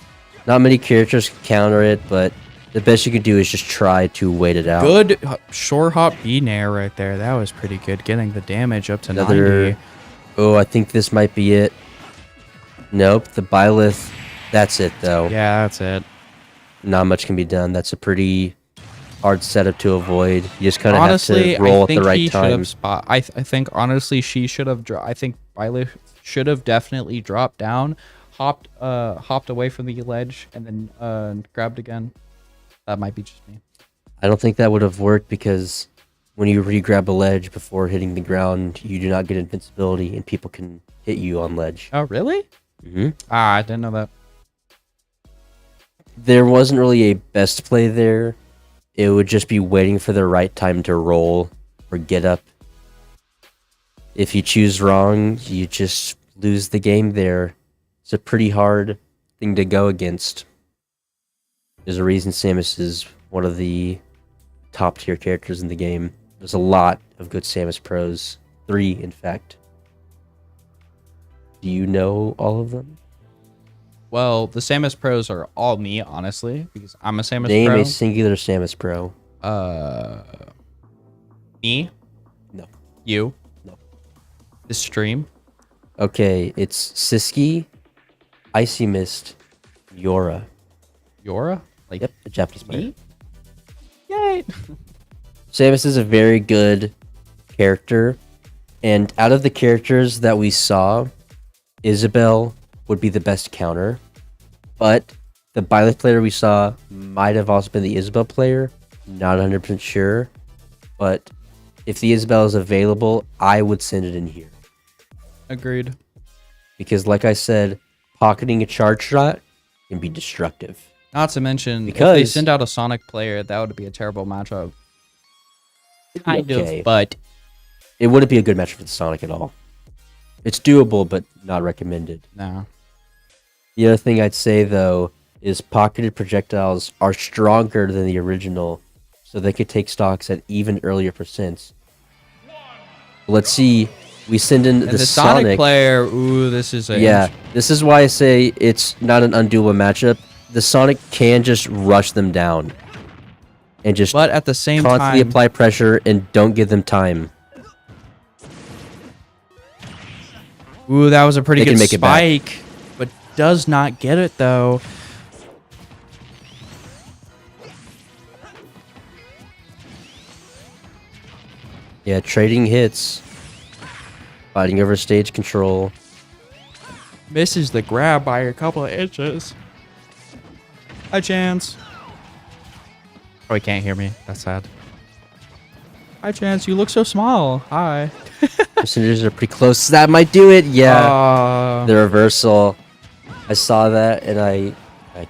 Not many characters can counter it, but the best you can do is just try to wait it out. Good short hop B nair right there. That was pretty good. Getting the damage up to Another. 90. Oh, I think this might be it. Nope, the Byleth. That's it though. Yeah, that's it. Not much can be done. That's a pretty hard setup to avoid. You just kind of have Honestly, to roll I at think the right he should time. have spot. I think honestly she should have. I think Byleth should have definitely dropped down, hopped away from the ledge, and then grabbed again. That might be just me. I don't think that would have worked because when you re-grab a ledge before hitting the ground, you do not get invincibility and people can hit you on ledge. Oh really? Hmm Ah, I didn't know that. There wasn't really a best play there. It would just be waiting for the right time to roll or get up. If you choose wrong, you just lose the game there. It's a pretty hard thing to go against. There's a reason Samus is one of the top tier characters in the game. There's a lot of good Samus pros. 3, in fact. Do you know all of them? Well, the Samus pros are all me, honestly, because I'm a Samus Name pro. a singular Samus pro. Me? No. You? No. This stream? Okay, it's Siski, Icy Mist, Yora. Yora? Like, Yep, a Japanese player. me? Yay! Samus is a very good character, and out of the characters that we saw, Isabelle would be the best counter, but the Byleth player we saw might have also been the Isabelle player. Not 100% sure, but if the Isabelle is available, I would send it in here. Agreed. Because like I said, pocketing a charge shot can be destructive. Not to mention, if Because- they send out a Sonic player, that would be a terrible matchup. Kind Okay. of, but It wouldn't be a good match for the Sonic at all. It's doable, but not recommended. no. The other thing I'd say, though, is pocketed projectiles are stronger than the original, so they could take stocks at even earlier percents. Let's see. We send in And the the Sonic Sonic player, ooh, this is a... Yeah, this is why I say it's not an undoable matchup. The Sonic can just rush them down. And just But at the same constantly time... apply pressure and don't give them time. Ooh, that was a pretty They good can make it back. spike. But does not get it, though. Yeah, trading hits. Fighting over stage control. Misses the grab by a couple of inches. Hi, Chance. Oh, he can't hear me. That's sad. Hi, Chance. You look so small. Hi. Percentages are pretty close. That might do it. Yeah. Uh, The reversal. I saw that and I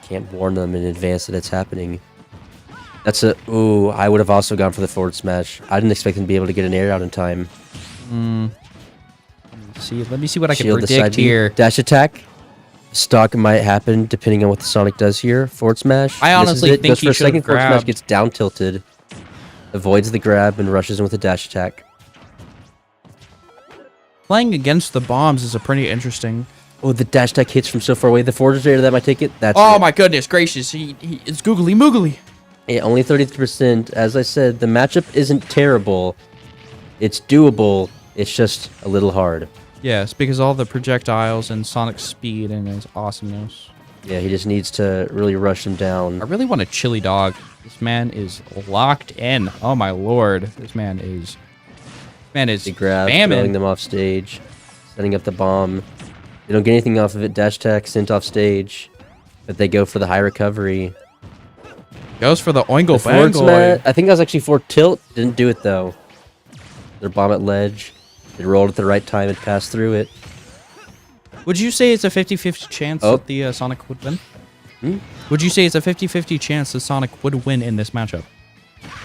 can't warn them in advance that it's happening. That's a... Ooh, I would have also gone for the forward smash. I didn't expect him to be able to get an air out in time. let me see what I can Shield the side predict B. here. Dash attack. Stock might happen depending on what the Sonic does here. Forward smash. I This is honestly it. think Goes he for a should second have forward smash, grabbed. gets down tilted. Avoids the grab and rushes in with a dash attack. Playing against the bombs is a pretty interesting... Oh, the dash attack hits from so far away. The forward generator that might take it. That's Oh it. my goodness gracious. It's googly moogly. Yeah, only 33%. As I said, the matchup isn't terrible. It's doable. It's just a little hard. Yes, because all the projectiles and Sonic's speed and his awesomeness. Yeah, he just needs to really rush him down. I really want a chili dog. This man is locked in. Oh my lord. This man is They grab, throwing spamming. them off stage, setting up the bomb. They don't get anything off of it. Dash attack sent off stage, but they go for the high recovery. Goes for the oingo The forward bango. smash, I think that was actually for tilt. Didn't do it though. Their bomb at ledge. They rolled at the right time and passed through it. Would you say it's a 50-50 chance Oh. that the Sonic would win? Hmm? Would you say it's a 50-50 chance that Sonic would win in this matchup?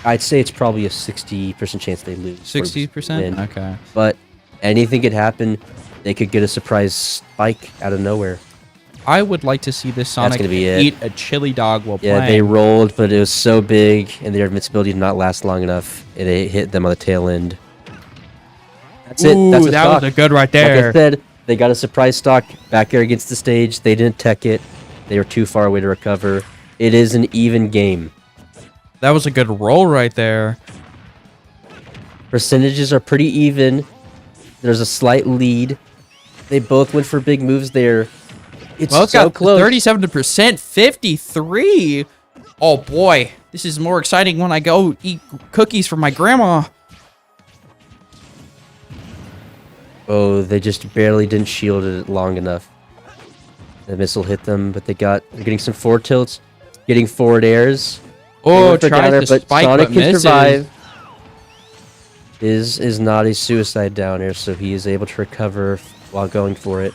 I'd say it's probably a 60% chance they lose. or 60%? win. Okay. But anything could happen. They could get a surprise spike out of nowhere. I would like to see this Sonic gonna be it. eat a chili dog while Yeah, playing. they rolled, but it was so big, and their invincibility did not last long enough. And it hit them on the tail end. That's it. Ooh, That's a that stock. was a good right Like there. I said, they got a surprise stock back air against the stage. They didn't tech it. They were too far away to recover. It is an even game. That was a good roll right there. Percentages are pretty even. There's a slight lead. They both went for big moves there. It's Well, it's so got close. 37%, 53. Oh boy, this is more exciting when I go eat cookies from my grandma. Oh, they just barely didn't shield it long enough. The missile hit them, but they're getting some forward tilts, getting forward airs. They Oh, went for tries downer, to but spike, Sonic but can misses. survive. Is not a suicide down air, so he is able to recover while going for it.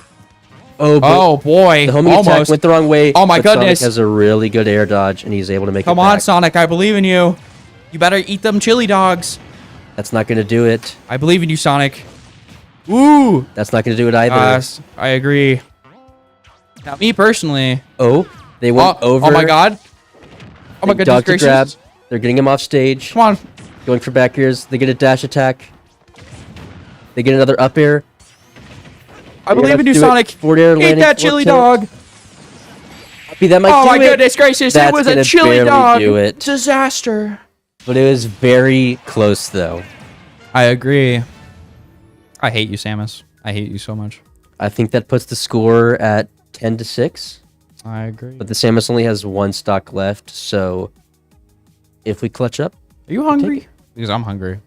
Oh, but Oh boy, the homing attack almost. went the wrong way. Oh my but goodness. Sonic has a really good air dodge, and he's able to make Come it on, back. Sonic, I believe in you. You better eat them chili dogs. That's not going to do it. I believe in you, Sonic. Ooh. That's not going to do it either. I agree. Now, me personally. Oh, they went over. Oh my god. Oh my goodness gracious. Grab. They're getting him off stage. Come on. Going for back airs. They get a dash attack. They get another up air. I believe in you, Sonic. Forward air Eat landing, that chili dog. That might Oh do my it. goodness gracious. That's It was a gonna chili barely dog. do it. Disaster. But it was very close, though. I agree. I hate you, Samus. I hate you so much. I think that puts the score at 10-6. I agree. But the Samus only has one stock left, so if we clutch up, Are you hungry? Because I'm hungry. do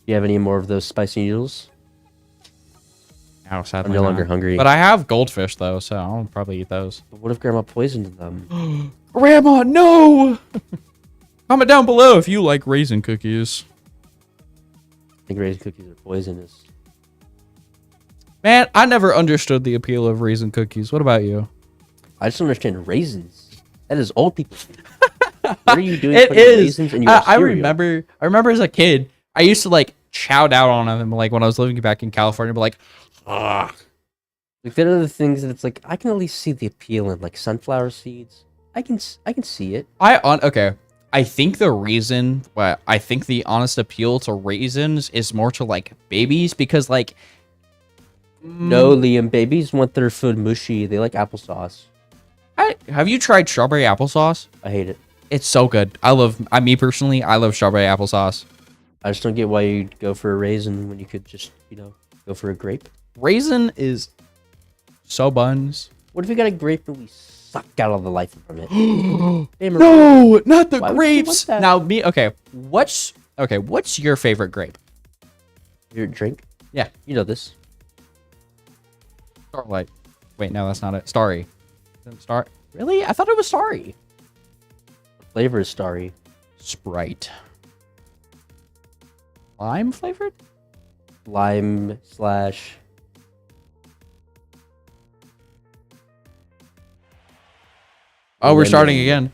you have any more of those spicy noodles? No, sadly I'm no not. longer hungry. But I have goldfish though, so I'll probably eat those. But what if Grandma poisoned them? Grandma, no! Comment down below if you like raisin cookies. I think raisin cookies are poisonous. Man, I never understood the appeal of raisin cookies. What about you? I just don't understand raisins. That is old people. What are you doing? It putting is. raisins in your I cereal? remember as a kid, I used to like chow down on them like when I was living back in California, but like, ugh. Like there are the things that it's like I can at least see the appeal in, like sunflower seeds. I can see it. Okay. I think the reason why I think the honest appeal to raisins is more to like babies because like No, Liam, babies want their food mushy. They like applesauce. Have you tried strawberry applesauce? I hate it. It's so good. Me personally, I love strawberry applesauce. I just don't get why you'd go for a raisin when you could just, go for a grape. Raisin is so buns. What if we got a grape and we suck out all the life from it? No, not the Why would you grapes. want that? Now what's your favorite grape? Your drink? Yeah. You know this. Starlight. Wait, no, that's not it. Starry. Star. Really? I thought it was Starry. Flavor is starry. Sprite. Lime flavored? Lime / Oh, we're starting again.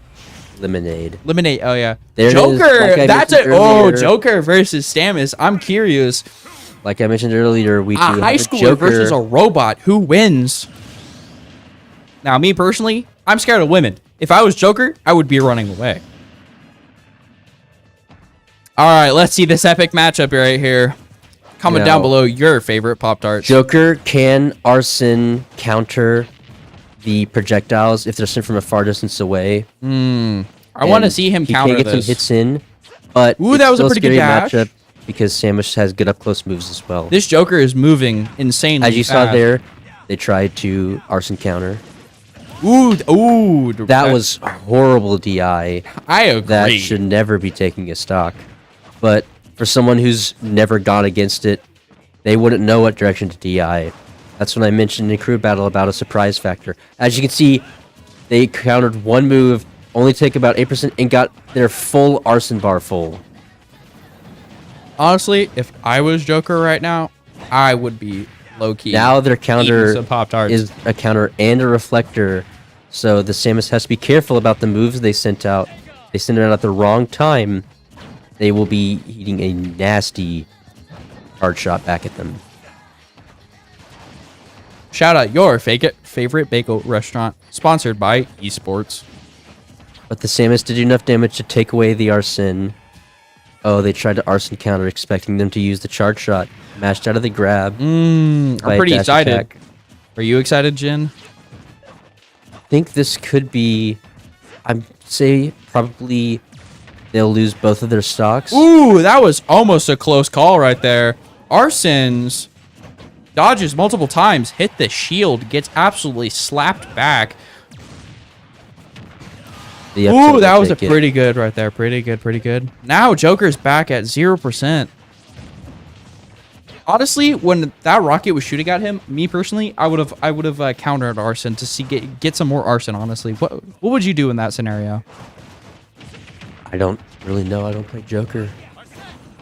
Lemonade. Lemonade. Oh yeah. There it is. Joker. Like I That's it. mentioned Oh, earlier. Joker versus Samus. I'm curious. Like I mentioned earlier, we do have High a schooler Joker. versus a robot. Who wins? Now, me personally, I'm scared of women. If I was Joker, I would be running away. All right, let's see this epic matchup right here. Comment down below your favorite Pop-Tarts. Joker can arson counter the projectiles if they're sent from a far distance away. I want to see him counter He can get this. some hits in, but Ooh, it's that was a still pretty good scary dash. matchup because Samus has good up close moves as well. This Joker is moving insanely As you fast. saw there, they tried to arson counter. Ooh. That was horrible DI. I agree. That should never be taking a stock. But for someone who's never gone against it, they wouldn't know what direction to DI. That's when I mentioned in crew battle about a surprise factor. As you can see, they countered one move, only take about 8%, and got their full arson bar full. Honestly, if I was Joker right now, I would be low-key. Now their counter some Pop-Tarts. is a counter and a reflector, so the Samus has to be careful about the moves they sent out. They sent it out at the wrong time. They will be eating a nasty hard shot back at them. Shout out your favorite bagel restaurant, sponsored by esports. But the Samus did enough damage to take away the arson. Oh, they tried to arson counter, expecting them to use the charge shot. Mashed out of the grab. I'm by a pretty dash excited. attack. Are you excited, Jin? I think this could be... I'd say probably they'll lose both of their stocks. Ooh, that was almost a close call right there. Arsons dodges multiple times, hit the shield, gets absolutely slapped back. The upset Ooh, will that was a take it. pretty good right there. Pretty good. Now Joker's back at 0%. Honestly, when that rocket was shooting at him, me personally, I would have countered Arson to see get some more Arson. Honestly, what would you do in that scenario? I don't really know. I don't play Joker.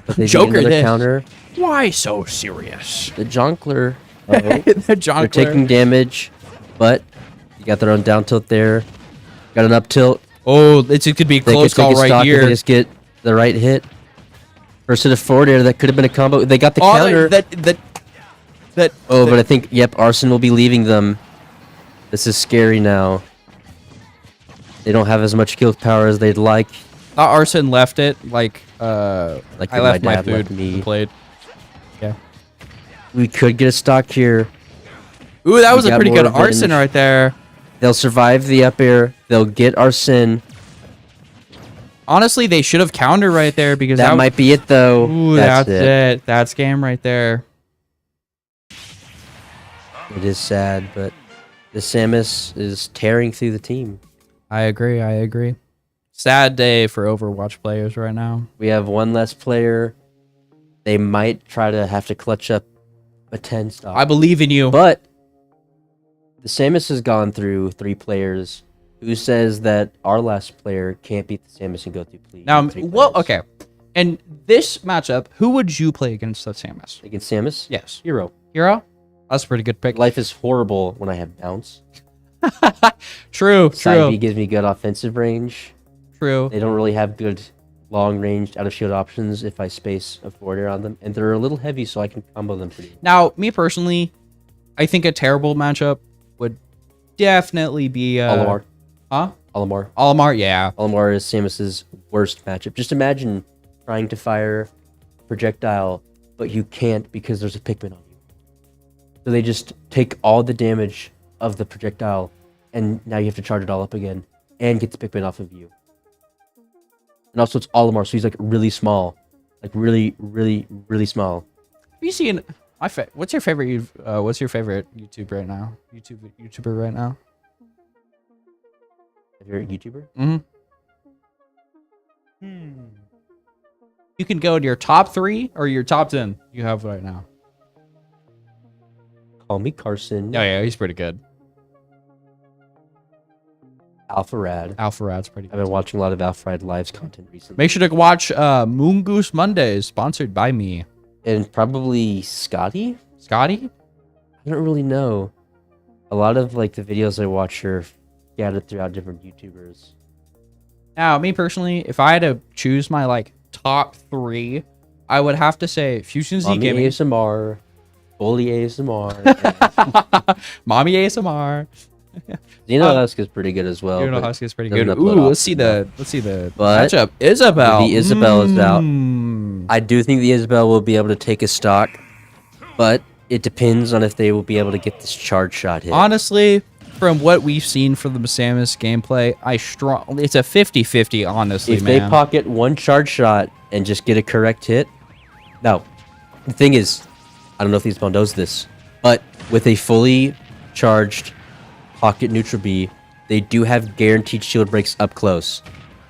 But they Joker Joker another this. counter. Why so serious? The Jonkler. The John They're taking damage, but you got their own down tilt there. Got an up tilt. Oh, it could be a They close could take call a right stock if here. they just get the right hit. First to the forward air, that could have been a combo. They got the counter. That Oh, but I think, yep, Arson will be leaving them. This is scary now. They don't have as much kill power as they'd like. Arson left it like Like I my left my dad food left me. and played. Yeah. We could get a stock here. Ooh, that was a got pretty more good arson advantage. right there. They'll survive the up air. They'll get our sin. Honestly, they should have countered right there because That might be it, though. Ooh, that's it. That's game right there. It is sad, but the Samus is tearing through the team. I agree. I agree. Sad day for Overwatch players right now. We have one less player. They might try to have to clutch up a 10 stock. I believe in you. But the Samus has gone through 3 players. Who says that our last player can't beat the Samus and go through please? Now, well, okay. And this matchup, who would you play against the Samus? Against Samus? Yes. Hero. Hero? That's a pretty good pick. Life is horrible when I have bounce. True, Side B true, gives me good offensive range. true. They don't really have good long-range out-of-shield options if I space a forward air on them. And they're a little heavy, so I can combo them pretty well. Now, me personally, I think a terrible matchup would definitely be... Olimar. Huh? Olimar. Olimar, yeah. Olimar is Samus's worst matchup. Just imagine trying to fire projectile, but you can't because there's a Pikmin on you. So they just take all the damage of the projectile, and now you have to charge it all up again and get the Pikmin off of you. And also it's Olimar, so he's like really small. Like really, really, really small. Have you seen... what's your favorite YouTube right now? YouTuber right now? Favorite YouTuber? Mm-hmm. You can go to your top 3 or your top 10 you have right now. Call me Carson. Oh, yeah, he's pretty good. Alpharad. Alpharad's pretty good. I've been watching a lot of Alpharad Lives content recently. Make sure to watch Moon Goose Mondays, sponsored by me. And probably Scotty? Scotty? I don't really know. A lot of like the videos I watch are scattered throughout different YouTubers. Now, me personally, if I had to choose my like top 3, I would have to say Fusion Z Mommy Gaming, ASMR, Bully ASMR. Mommy ASMR. Xeno Husk is pretty good as well. You know, but Husky is pretty doesn't good. upload Ooh, let's see often the But matchup. Isabel. the Isabel is out. Mm. I do think the Isabel will be able to take a stock, but it depends on if they will be able to get this charge shot hit. Honestly, from what we've seen from the Samus gameplay, it's a 50-50, honestly, if man. they pocket one charge shot and just get a correct hit. Now, the thing is, I don't know if the Isabel knows this, but with a fully charged pocket neutral B, they do have guaranteed shield breaks up close.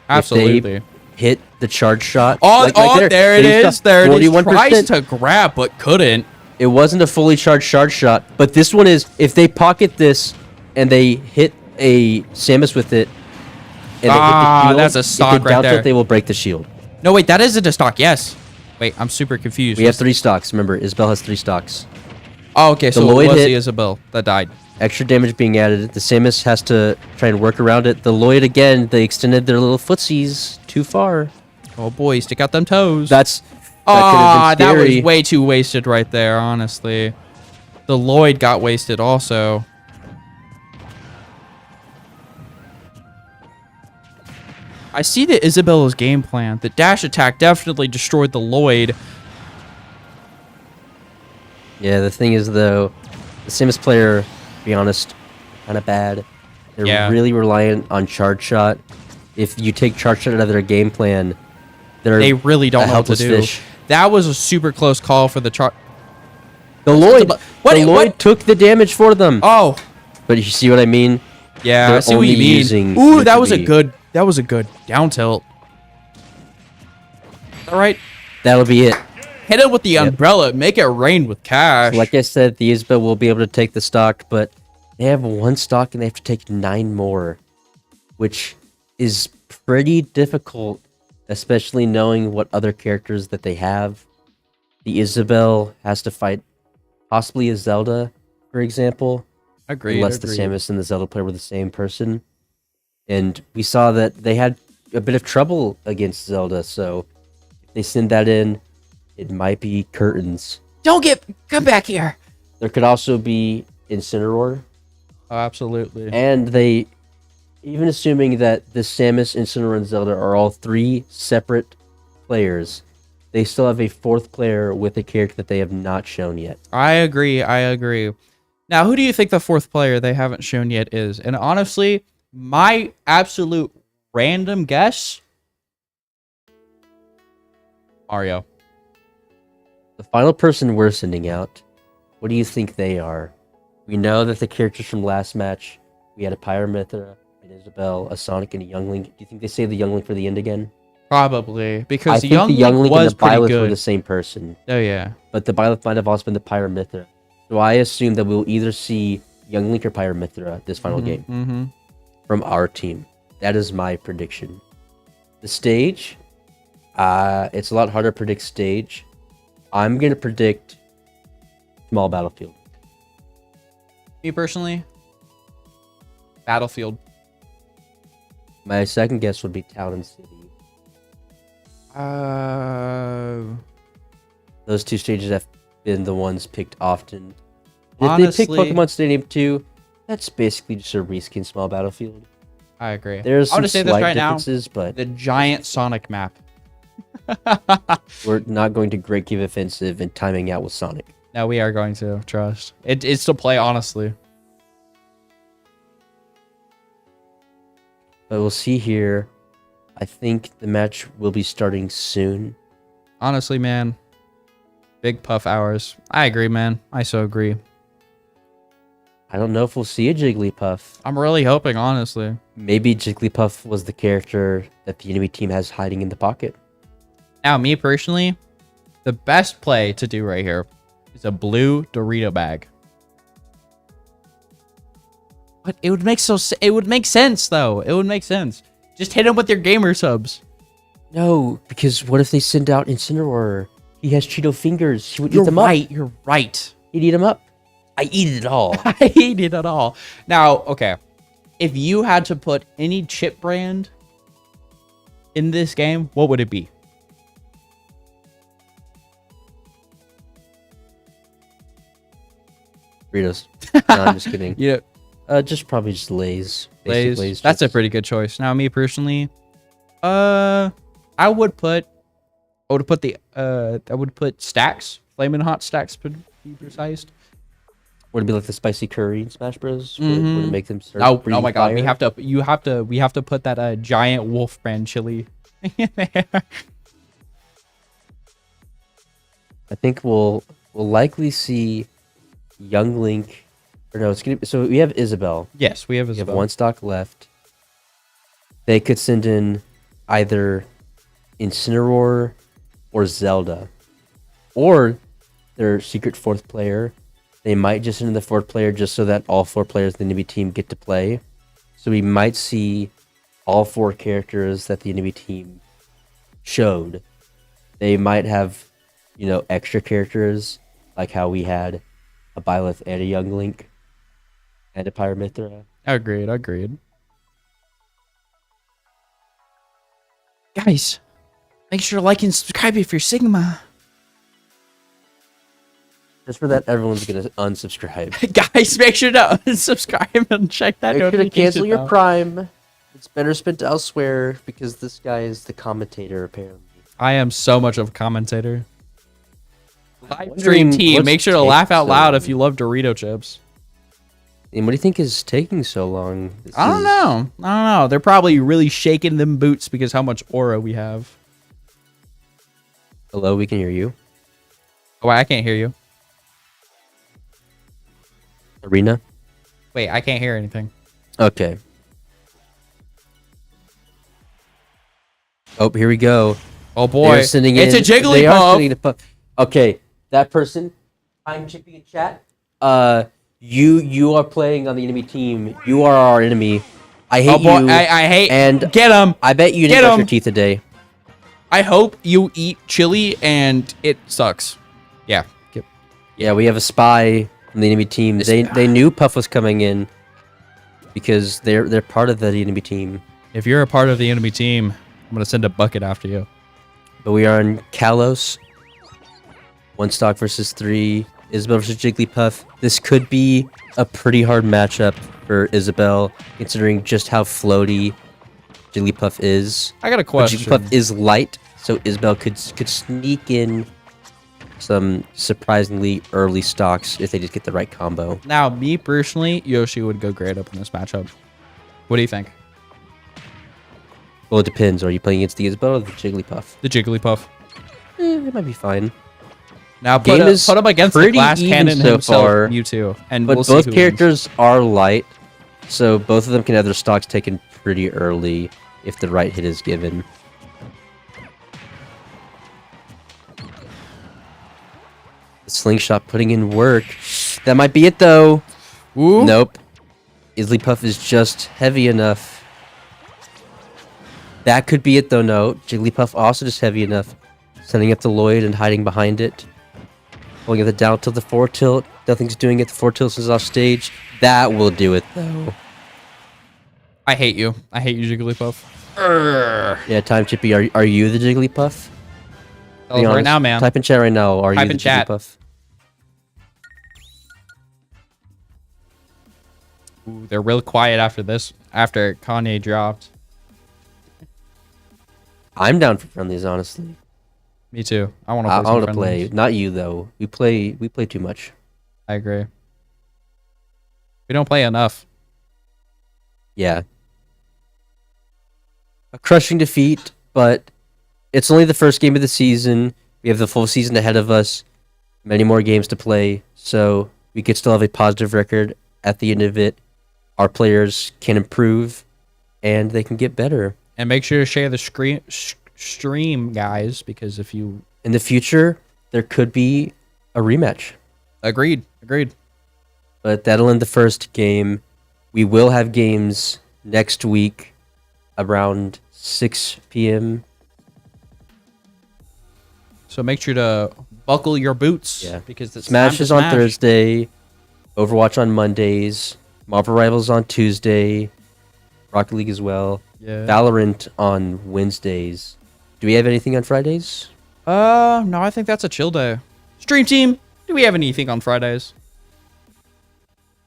Absolutely. If they hit the charge shot. There it is. There it is. 41%. Tries to grab, but couldn't. It wasn't a fully charged charge shot, but this one is, if they pocket this and they hit a Samus with it, and they hit the shield, that's a stock if they right bounce there. it, they will break the shield. No, wait, that isn't a stock. Yes. Wait, I'm super confused. We have 3 stocks. Remember, Isabel has 3 stocks. Oh, okay, so Lloyd it was hit. the Isabel that died. Extra damage being added. The Samus has to try and work around it. The Lloyd, again, they extended their little footsies too far. Oh, boy, stick out them toes. That could have been that scary. was way too wasted right there, honestly. The Lloyd got wasted also. I see the Isabella's game plan. The dash attack definitely destroyed the Lloyd. Yeah, the thing is, though, the Samus player, to be honest, kind of bad. They're really reliant on charge shot. If you take charge shot out of their game plan, they really don't know what to helpless do. fish. That was a super close call for the charge. The Lloyd, What? took the damage for them. Oh, But you see what I mean? yeah, They're I see what only you mean. using Ooh, that was a Neutral B. good down tilt. All right, That'll be it. hit it with the umbrella, make it rain with cash. Like I said, the Isabel will be able to take the stock, but they have 1 stock and they have to take 9 more, which is pretty difficult, especially knowing what other characters that they have. The Isabel has to fight possibly a Zelda, for example, Agreed. unless the Samus and the Zelda player were the same person. And we saw that they had a bit of trouble against Zelda, so if they send that in, it might be curtains. Come back here. There could also be Incineroar. Oh, absolutely. And they, even assuming that the Samus, Incineroar, and Zelda are all 3 separate players, they still have a 4th player with a character that they have not shown yet. I agree. I agree. Now, who do you think the 4th player they haven't shown yet is? And honestly, my absolute random guess, Mario. The final person we're sending out, what do you think they are? We know that the characters from last match, we had a Pyramithra, an Isabelle, a Sonic, and a Young Link. Do you think they save the Young Link for the end again? Probably, because I think the Young Link and the Byleth were the same person. Oh, yeah. But the Byleth might have also been the Pyramithra. So I assume that we'll either see Young Link or Pyramithra this final game from our team. That is my prediction. The stage, it's a lot harder to predict stage. I'm going to predict small battlefield. Me personally, Battlefield. My second guess would be Town and City. Those 2 stages have been the ones picked often. Honestly, if they pick Pokemon Stadium 2, that's basically just a reskin small battlefield. I agree. There's some say slight this right differences, now, but the giant Sonic map. we're not going to Great Cave Offensive and timing out with Sonic. No, we are going to, trust. It's to play, honestly. But we'll see here. I think the match will be starting soon. Honestly, man. Big Puff hours. I agree, man. I so agree. I don't know if we'll see a Jigglypuff. I'm really hoping, honestly. Maybe Jigglypuff was the character that the enemy team has hiding in the pocket. Now, me personally, the best play to do right here is a blue Dorito bag. But it would make sense though. It would make sense. Just hit him with your gamer subs. No, because what if they send out Incineroar? He has Cheeto fingers. He would You're eat them right. up. You're right. He'd eat them up. I eat it all. I hate it at all. Now, okay. If you had to put any chip brand in this game, what would it be? Burritos. No, I'm just kidding. Yeah. Just probably just Lay's. Lay's. That's a pretty good choice. Now, me personally, I would put stacks, flaming hot stacks to be precise. Would it be like the spicy curry in Smash Bros? Would it make them start Oh my god, fire? we have to put that giant wolf brand chili in there. I think we'll likely see Young Link. Or no, it's gonna be, so we have Isabelle. Yes, we have We Isabelle. have 1 stock left. They could send in either Incineroar or Zelda. Or their secret 4th player. They might just send in the 4th player just so that all 4 players in the enemy team get to play. So we might see all 4 characters that the enemy team showed. They might have, extra characters, like how we had a Byleth and a Young Link and a Pyramithra. Agreed. Guys, make sure to like and subscribe if you're Sigma. Just for that, everyone's gonna unsubscribe. Guys, make sure to subscribe and check that Make sure to notification cancel your bell. Prime. It's better spent elsewhere because this guy is the commentator, apparently. I am so much of a commentator. Live Wondering stream team, what's make sure to taking laugh out so loud long. if you love Dorito chips. And what do you think is taking so long? I don't know. They're probably really shaking them boots because how much aura we have. Hello, we can hear you. Oh, I can't hear you. Arena? Wait, I can't hear anything. Okay. Oh, here we go. Oh boy, They're sending it's a in- they are Jigglypuff. sending in Okay, that person, I'm chipping in chat. You are playing on the enemy team. You are our enemy. I hate Oh boy, you. I hate. and Get him. I bet you Get didn't brush your 'em. teeth today. I hope you eat chili and it sucks. Yeah. Yeah, we have a spy from the enemy team. They knew Puff was coming in because they're part of the enemy team. If you're a part of the enemy team, I'm gonna send a bucket after you. But we are on Kalos. 1 stock versus 3. Isabelle versus Jigglypuff. This could be a pretty hard matchup for Isabel, considering just how floaty Jigglypuff is. I got a But question. Jigglypuff is light, so Isabel could sneak in some surprisingly early stocks if they just get the right combo. Now, me personally, Yoshi would go great up in this matchup. What do you think? Well, it depends. Are you playing against the Isabel or the Jigglypuff? The Jigglypuff. It might be fine. Now Game is put him against the pretty glass even cannon so himself, far, Mewtwo, and But we'll see both who characters are light, so both of them can have their stocks taken pretty early if the right hit is given. The slingshot putting in work. That might be it though. wins. Ooh. Nope. Jigglypuff is just heavy enough. That could be it though, no. Jigglypuff also just heavy enough. Setting up the Lloyd and hiding behind it. Pulling at the down tilt, the 4 tilt. Nothing's doing it. The 4 tilt is off stage. That will do it though. I hate you. I hate you, Jigglypuff. Yeah, Time Chippy, are you the Jigglypuff? Tell us right now, man. Type in chat right now. Are Type you the in chat. Jigglypuff? Ooh, they're real quiet after this. After Kanye dropped. I'm down for friendlies, honestly. Me too. I want I to want to play. Not you though. We play too much. I agree. We don't play enough. Yeah. A crushing defeat, but it's only the first game of the season. We have the full season ahead of us. Many more games to play, so we could still have a positive record at the end of it. Our players can improve, and they can get better. And make sure to share the stream, guys, because if you... In the future, there could be a rematch. Agreed. Agreed. But that'll end the first game. We will have games next week around 6 p.m. So make sure to buckle your boots. Yeah. Because it's Smash time to is on smash. Thursday. Overwatch on Mondays. Marvel Rivals on Tuesday. Rocket League as well. Yeah. Valorant on Wednesdays. Do we have anything on Fridays? No, I think that's a chill day. Stream team, do we have anything on Fridays?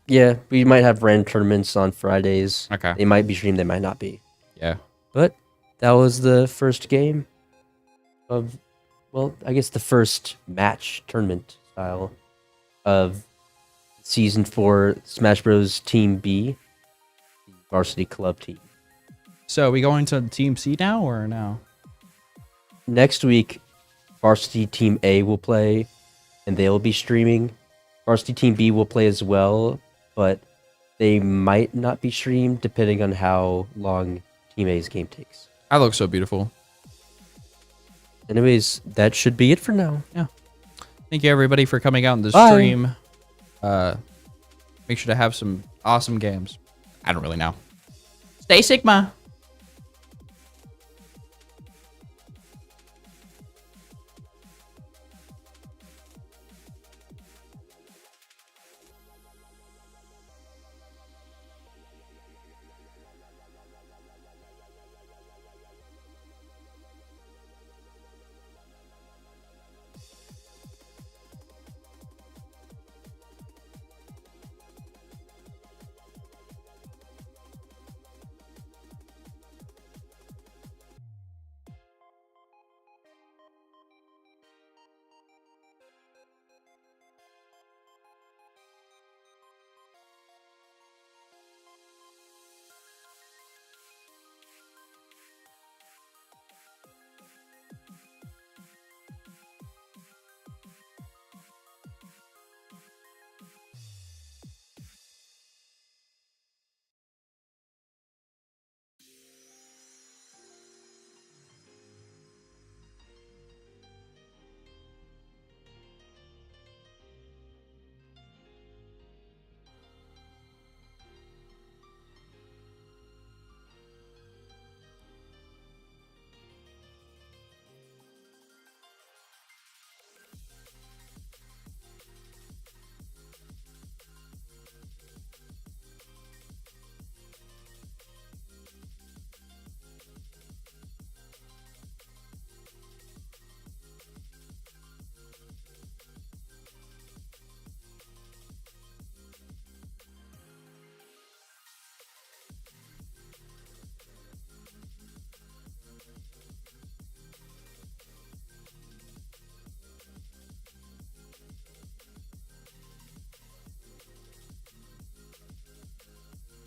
Yeah, we might have random tournaments on Fridays. Okay. They might be streamed, they might not be. Yeah. But that was the first game of, well, I guess the first match tournament style of Season 4 Smash Bros. Team B, the varsity club team. So we going to Team C now or no? Next week, Varsity Team A will play, and they will be streaming. Varsity Team B will play as well, but they might not be streamed depending on how long Team A's game takes. I look so beautiful. Anyways, that should be it for now. Yeah. Thank you everybody for coming out in this Bye. stream. Make sure to have some awesome games. I don't really know. Stay Sigma.